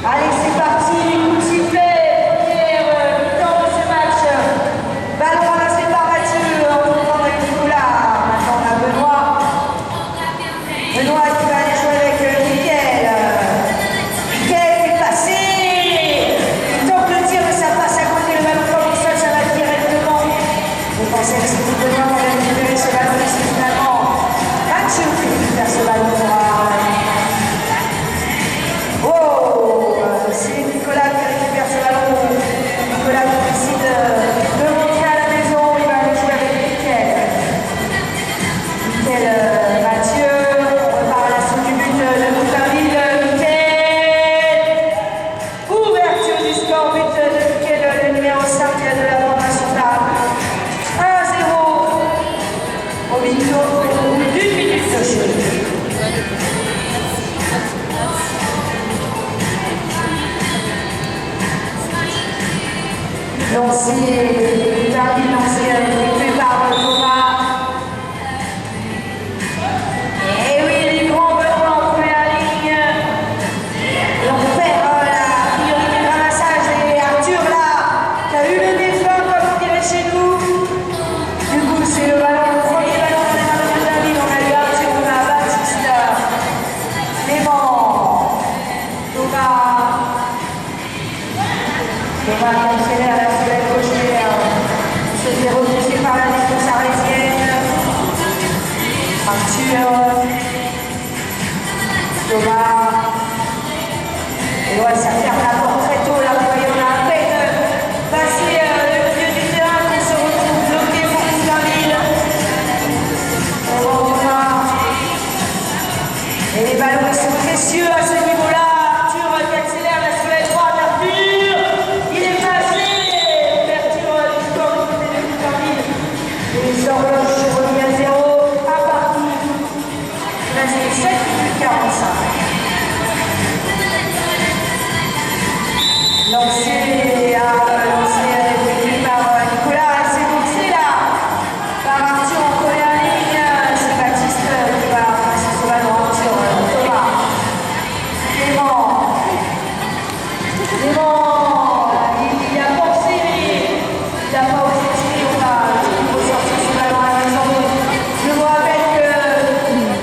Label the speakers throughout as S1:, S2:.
S1: Allez, c'est parti, coup de sifflet, première mi-temps de ce match. Ballon ramassé par Mathieu, en tournant avec Nicolas. Maintenant, on a Benoît. Benoît qui va aller jouer avec Mickaël. Mickaël fait passer. Il tente le tir, mais ça passe à côté. Le ballon comme ça va directement. Je pensais que c'était Benoît qui allait récupérer ce ballon, mais c'est finalement Mathieu qui récupère ce ballon pour c'est Nicolas qui récupère ce ballon. Nicolas qui décide de rentrer à la maison. Il va aller jouer avec Mickaël. Mathieu, on repart à l'assaut du but de Montarville. Mickaël. Ouverture du score, but de Mickaël, le numéro 5 de la formation d'armes. 1-0 au milieu d'une minute de jeu. Lancé, Montarville lancé fait par Thomas. Et oui, les grands Benoît en première ligne. On perd la priorité de ramassage et Arthur là, qui a eu le défunt comme on dirait chez nous. Du coup, c'est le ballon, le premier ballon dans les mains de Montarville. On a eu Arthur, on a Baptiste, Clément, Thomas qui accélère la soulève gauchère, se fait repousser par la défense arlésienne. Arthur, Thomas, et ouais, ça ferme la porte très tôt là, vous voyez, on a à peine passé le milieu du terrain qu'on se retrouve bloqué pour Montarville. Thomas, et les ballons ils sont précieux à ce niveau-là. Arthur qui accélère la soulève droite, Arthur. Les horloges remis à 0 à partir de 7 minutes 45. Lancé avec par Nicolas, c'est boxé là par Arthur en première ligne. C'est Baptiste qui va passer ce ballon. Arthur, Thomas, Clément, il a pensé mais il n'a pas osé tirer. On a ressorti ce ballon à la maison. Je vous rappelle que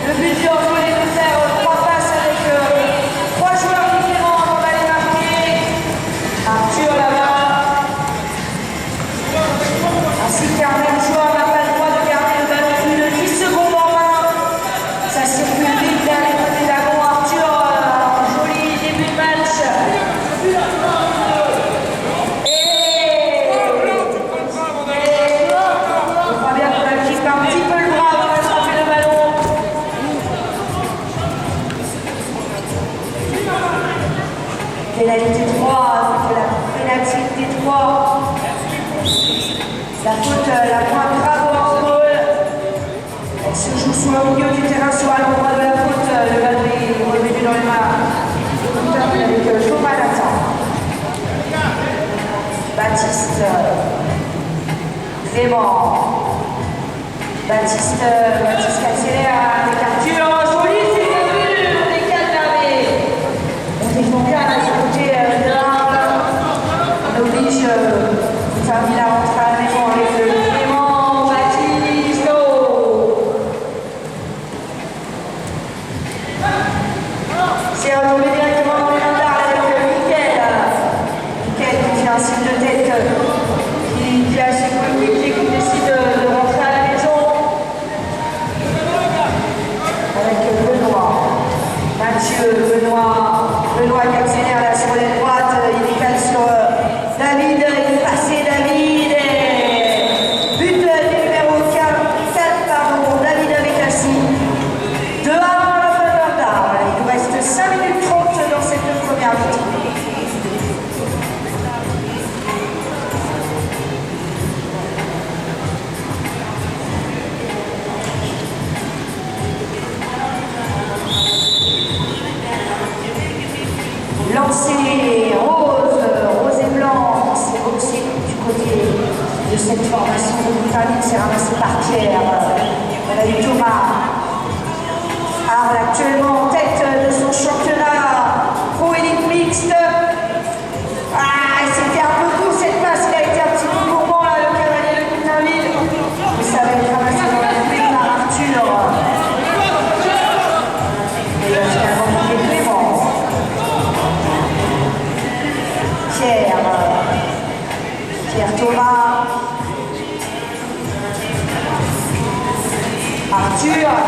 S1: le but du hors-jeu est de faire 3 passes avec 3 joueurs différents avant d'aller marquer. Arthur là-bas. Ainsi qu'un même joueur n'a pas le droit de garder le ballon plus de 10 secondes en main. Ça circule vite vers les côtés d'avant. Arthur, joli début de match. Pénalité 3, la pénalité 3. La faute la moins grave au handball. Elle se joue sous le milieu du terrain, soit à l'endroit de la faute. Le ballon est revenu dans les mains avec Thomas Nathan. Baptiste. Clément. Baptiste qui accélère avec Arthur. Joli, c'est prévu. On décale là, mais on défend bien là du côté de l'arbre. On oblige Montarville à rentrer à la maison avec Clément, Baptiste. C'est retombé directement dans les mains d'Arles avec Mickaël. Mickaël qui fait un signe de tête qui a ses coéquipiers qui décident de rentrer à la maison.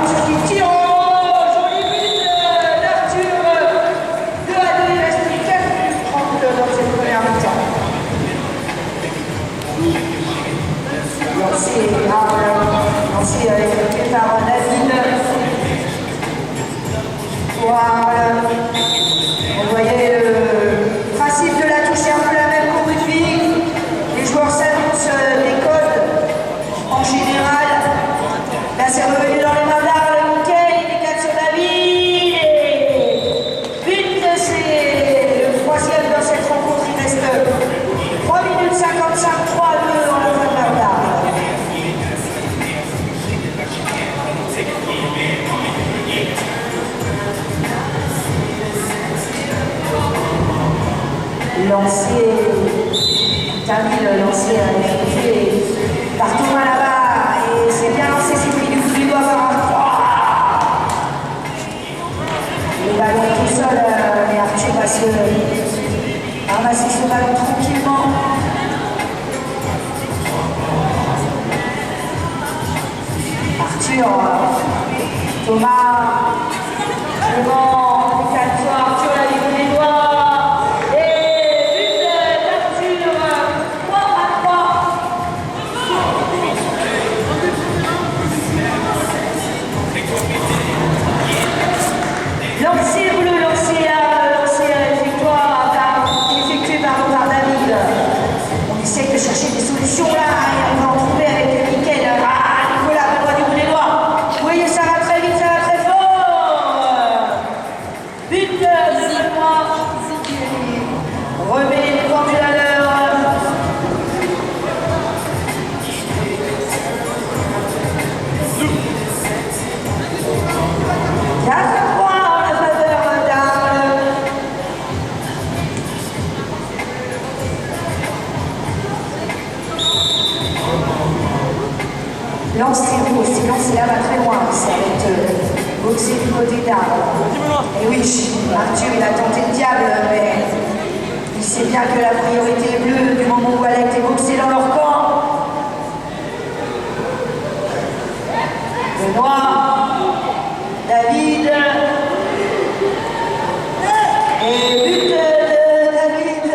S1: Arthur qui tire. Oh, joli but d'Arthur. 2-2, il reste 4 minutes 30 dans cette première mi-temps. Lancé effectué par David. Voilà. Vous voyez le principe de la touche est un peu la même qu'au rugby. Les joueurs s'annoncent des codes en général. Là, c'est revenu dans les mains d'Arles, Michael, il décale sur David. Et but, c'est le troisième dans cette rencontre. Il reste 3 minutes 55, 3-2 en la faveur d'Arles. David lancé effectué par Thomas là-bas et c'est bien lancé, c'est pris du coup du doigt par un 3. Le ballon est tout seul, mais Arthur va se ramasser ce ballon tranquillement. Arthur, Thomas, devant, Arthur la ligne des doigts. Chercher des solutions là, et on va en trouver avec Mickaël. Ah, Nicolas, pas loin du bout des doigts. Vous voyez, ça va très vite, ça va très fort. But de Benoît. Remet les pendules à l'heure. 4 points en la faveur d'Arles. Silence, là va très loin, ça va être boxé du côté d'Arles. Et oui, Arthur il a tenté le diable, mais il sait bien que la priorité est bleue du moment où elle a été boxée dans leur camp. Benoît, David, et but de David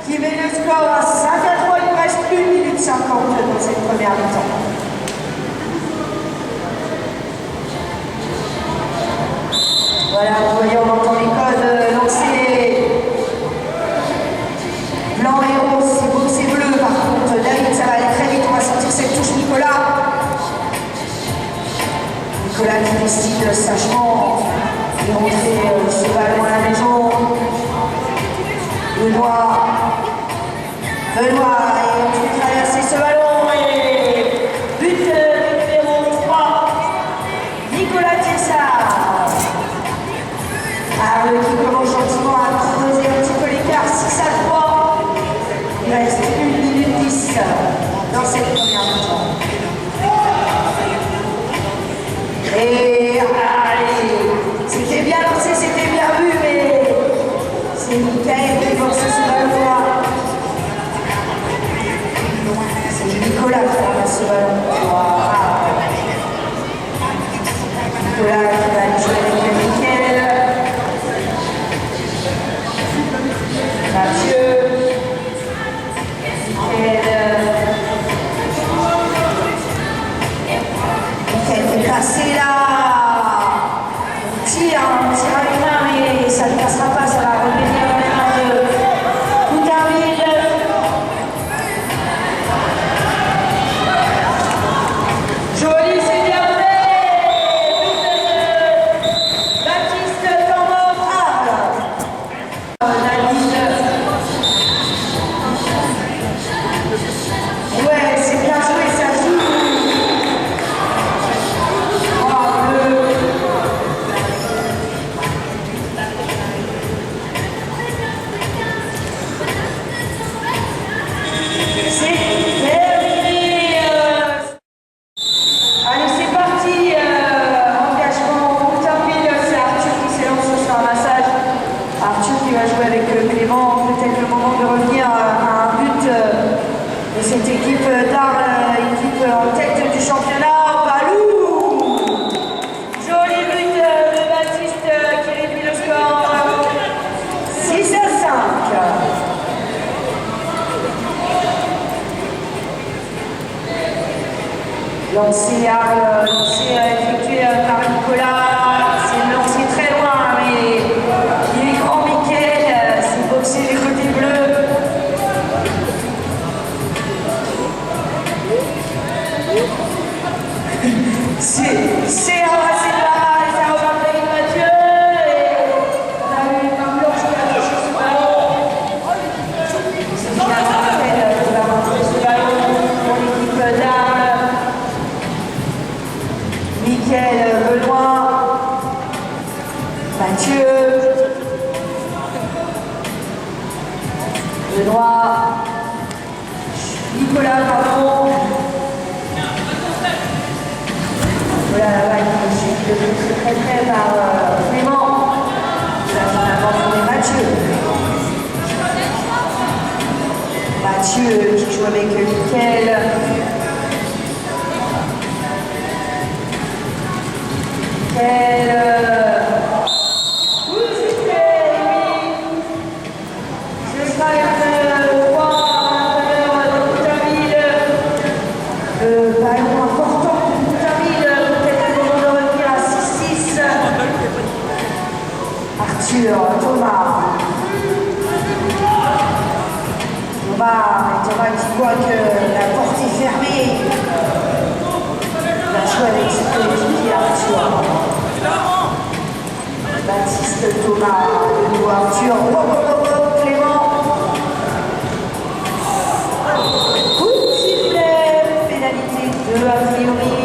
S1: qui met le score à 5-3, il reste 1 minute 50 dans cette première mi-temps. Voilà, vous voyez, on entend les codes lancés. Blanc et rose, c'est beau, c'est bleu. Par contre, David, ça va aller très vite. On va sortir cette touche Nicolas. Nicolas qui décide sagement de rentrer ce ballon à la maison. Benoît, et on peut traverser ce ballon. Et but numéro 3, Nicolas Thiessard. Arles qui commence gentiment à creuser un petit peu l'écart, 6-3. Il reste 1 minute 10 dans cette première mi-temps. Et allez, c'était bien lancé, c'était bien vu, mais c'est Mickaël qui force ce ballon-là. C'est Nicolas qui ramasse ce ballon. Voilà. Nicolas qui va aller jouer avec Mickaël. Mathieu. Mickaël est passé là. On tire à une main, mais ça ne passera pas, ça va revenir dans les mains de Boutarville. Joli, c'est bien fait. Baptiste Tambor Arles. Ouais, c'est bien joué, ça joue. Oh, Mickaël, Benoît, Mathieu, Benoît, Nicolas, pardon. Voilà la vague qui est suivie très près par Clément. Là, finalement, on est Mathieu. Mathieu qui joue avec Mickaël. Thomas qui voit que la porte est fermée. Il va jouer avec ses coéquipiers Arthur. Baptiste, Thomas, de nouveau Arthur. Clément. Coup de sifflet, pénalité 2 a priori.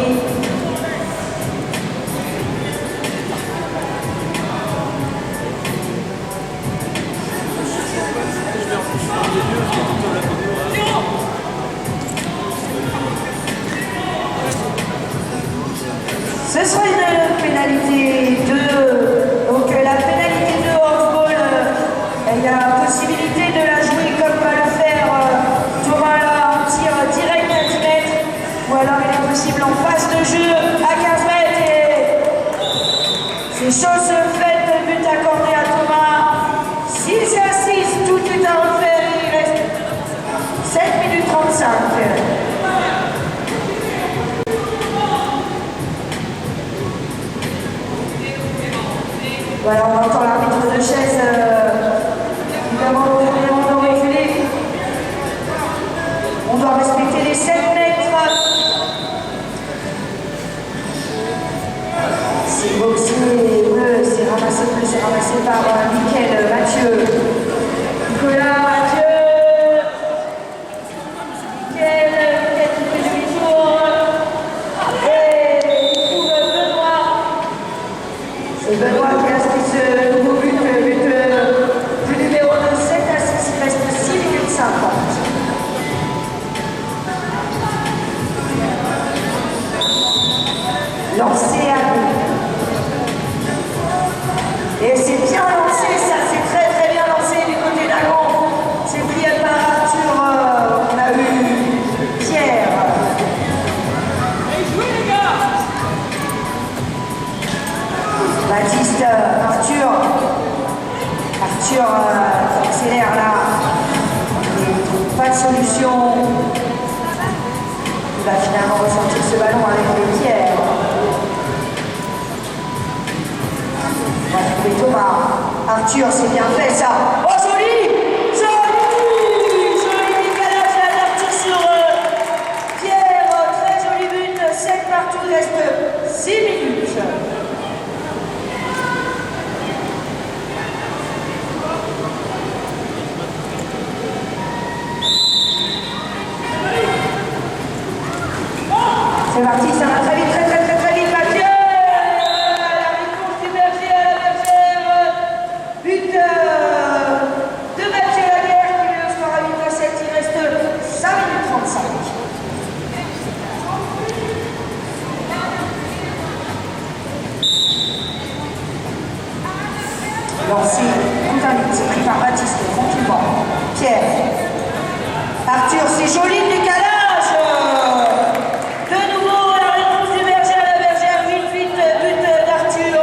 S1: Ce sera une pénalité 2. Donc la pénalité 2 off-ball, il y a possibilité de la jouer comme va le faire Thomas là, en tir direct à 10 mètres. Ou alors il est possible en phase de jeu à 15 mètres. Et c'est chose faite, but accordé à Thomas. 6 à 6, tout est à refaire. Il reste 7 minutes 35. Voilà, on entend l'arbitre de chaise évidemment de reculer. On doit respecter les 7 mètres. C'est boxé bleu, c'est ramassé par Mickaël, Mathieu, Nicolas, Mathieu, Mickaël qui fait demi-tour. Et il trouve Benoît. C'est Benoît qui a inscrit ce nouveau but du numéro de 7 à 6, il reste 6 minutes 50. Lancé à bout. Et c'est bien lancé, ça c'est très très bien lancé du côté d'Agon. C'est plié par Arthur, on a eu Pierre. Baptiste, Arthur qui accélère là, et pas de solution. Il va finalement ressortir ce ballon avec les Pierre. On va trouver Thomas. Arthur, c'est bien fait ça. Oh joli, décalage là d'Arthur sur Pierre. Très joli but, 7 partout, il reste 6 minutes. C'est parti, ça va très vite, très vite, Mathieu. La réponse du Berger à la Bergère. But de Mathieu Laguerre qui met le score à 8 à 7. Il reste 5 minutes 35. Lancé, c'est pris par Baptiste, tranquillement. Pierre. Arthur, c'est joli le décalage. De nouveau, la réponse du Berger à la Bergère. 8-8, but d'Arthur.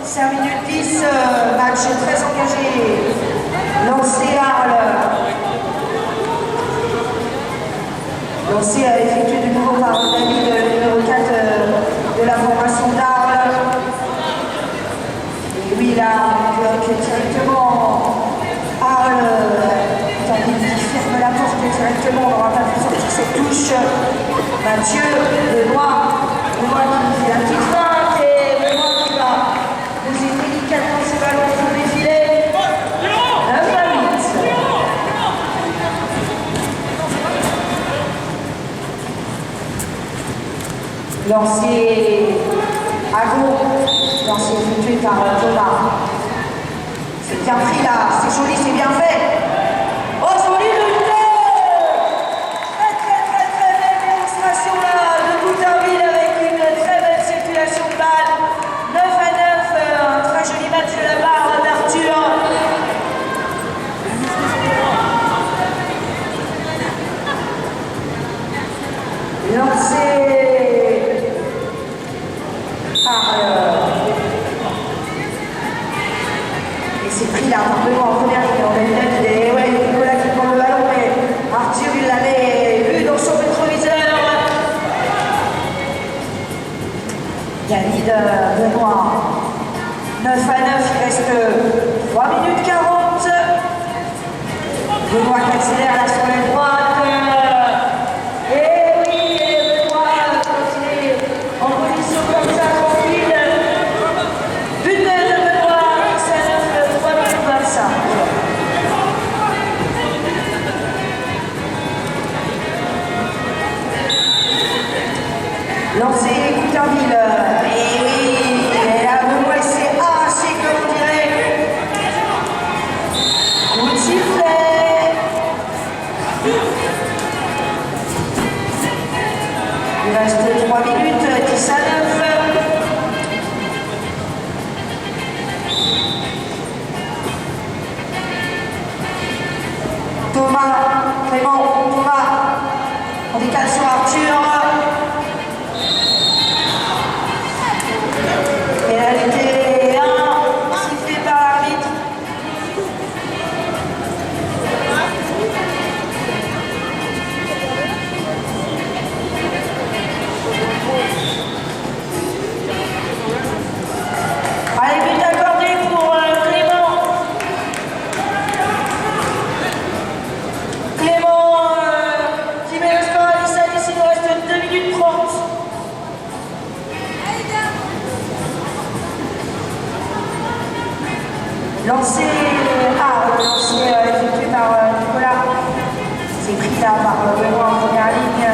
S1: 5 minutes 10, match très engagé. Lancé Arles. Lancé effectué de nouveau par David, le numéro 4 de la formation d'Arles. Et oui, là, on bloque directement Arles. David qui ferme la porte directement, on n'aura pas pu sortir cette touche. Mathieu, Benoît qui fait la petite feinte et Benoît qui va poser délicatement ses ballons sur les filets. 9 à 8. Lancé lancé à gauche, lancé effectué par Thomas. C'est bien pris là, c'est joli, c'est bien fait. Oh, joli le très belle démonstration là de Bouterville avec une très belle circulation de balle. 9 à 9, un très joli match de la part d'Arthur. Lancé par et c'est pris là un peu en première ligne. On a une tête et ouais, Nicolas qui prend le ballon, mais Arthur il l'avait vu dans son rétroviseur. David Benoît. 9 à 9, il reste 3 minutes 40. Benoît qui accélère là sur la droite. Lancé Bouterville, et oui, et là, Benoît s'est arraché, comme on dirait. Coup de sifflet. Il reste 3 minutes, 10 à 9. Thomas, Clément, Thomas, on décale sur Arthur. Pénalité 1, sifflé par l'arbitre. Allez, but accordé pour Clément. Clément qui met le score à 10 à 10, il nous reste 2 minutes 30. Lancé effectué par Nicolas. C'est pris là par Benoît en première ligne.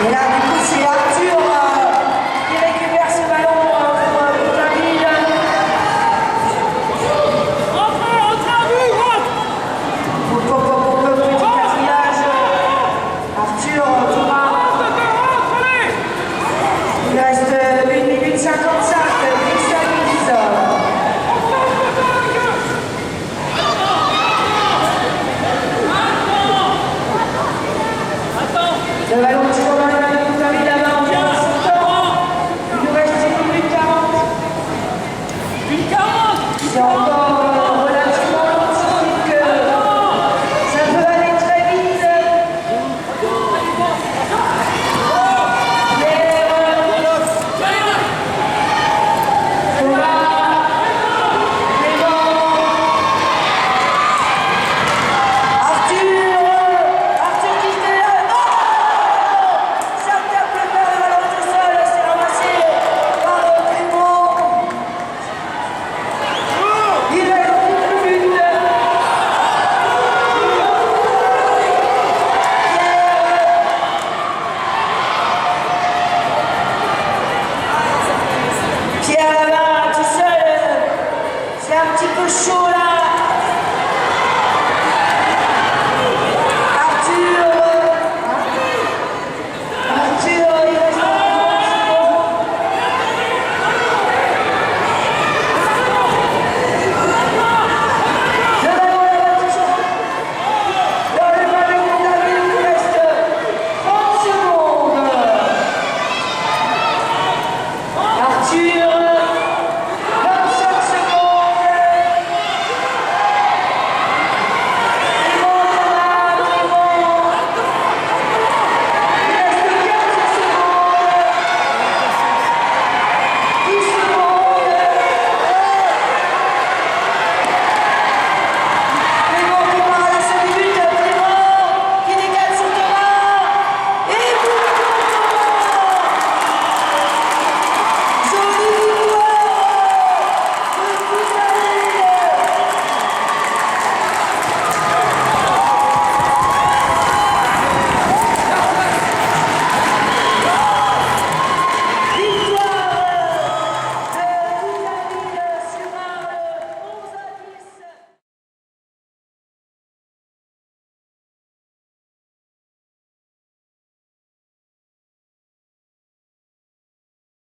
S1: Et là, du coup, c'est Arthur qui récupère ce ballon pour Bouterville. Petit cafouillage. Arthur, Thomas. Il reste 1 minute 55, 10 à 10. Le ballon toujours dans les mains de Bouterville là-bas, on vient de son temps. Il nous reste 1 minute 40. C'est encore relativement long, c'est que ça peut aller très vite. Pierre là-bas, tout seul, c'est un petit peu chaud.